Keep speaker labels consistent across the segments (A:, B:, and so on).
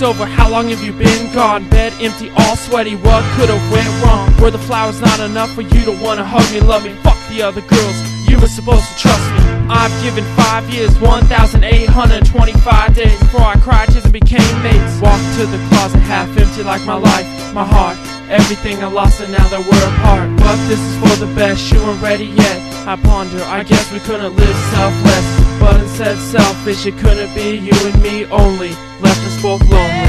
A: over, how long have you been gone? Bed empty, all sweaty, what could've went wrong? Were the flowers not enough for you to wanna hug me, love me? Fuck the other girls, you were supposed to trust me. I've given 5 years, 1,825 days before I cried tears and became mates. Walked to the closet half empty like my life, my heart, everything I lost and now that we're apart. But this is for the best, you weren't ready yet. I ponder, I guess we couldn't live selfless, but instead selfish. It couldn't be you and me only, left us both lonely.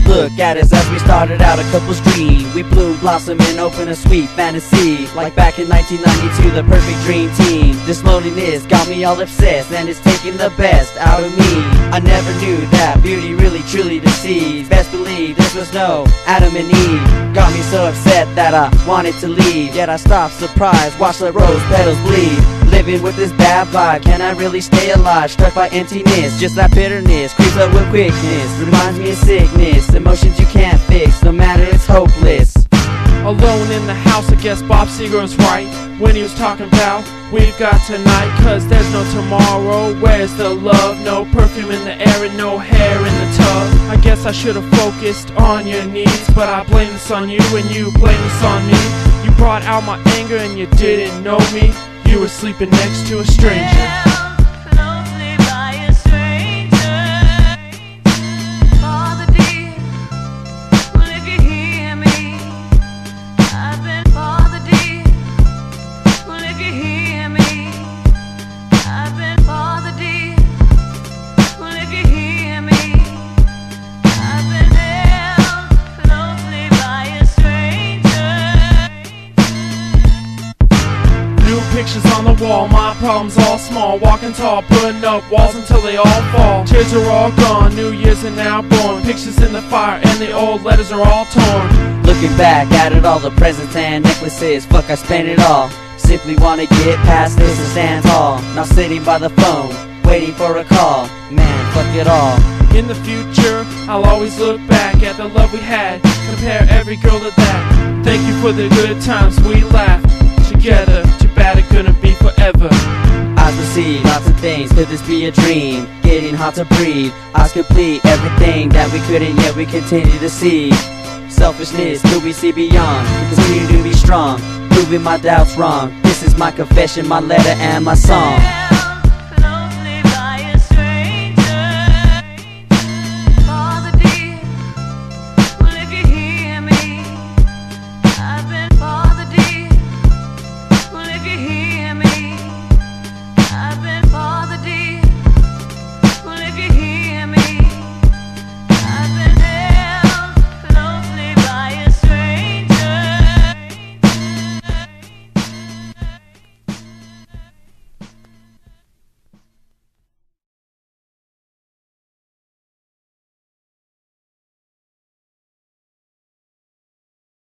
B: Look at us as we started out, a couple's dream. We bloomed, blossomed, and opened a sweet fantasy. Like back in 1992, the perfect dream team. This loneliness got me all obsessed, and it's taking the best out of me. I never knew that beauty really truly deceives. Best believe this was no Adam and Eve. Got me so upset that I wanted to leave, yet I stopped surprised, watched the rose petals bleed. Living with this bad vibe, can I really stay alive? Struck by emptiness, just that bitterness creeps up with quickness. Reminds me of sickness, emotions you can't fix, no matter it's hopeless.
A: Alone in the house, I guess Bob Seger was right when he was talking about we've got tonight, cause there's no tomorrow. Where's the love? No perfume in the air and no hair in the tub. I guess I should've focused on your needs, but I blame this on you and you blame this on me. You brought out my anger and you didn't know me. You were sleeping next to a stranger. Pictures on the wall, my problems all small. Walking tall, putting up walls until they all fall. Tears are all gone, new years are now born. Pictures in the fire and the old letters are all torn.
B: Looking back at it all, the presents and necklaces, fuck I spent it all. Simply wanna get past this and stand tall. Now sitting by the phone, waiting for a call. Man, fuck it all.
A: In the future, I'll always look back at the love we had. Compare every girl to that. Thank you for the good times we laughed together. Too bad it couldn't be forever.
B: Eyes will see lots of things, could this be a dream? Getting hard to breathe, eyes complete everything that we couldn't, yet we continue to see. Selfishness, could we see beyond? We continue to be strong, proving my doubts wrong. This is my confession, my letter, and my song.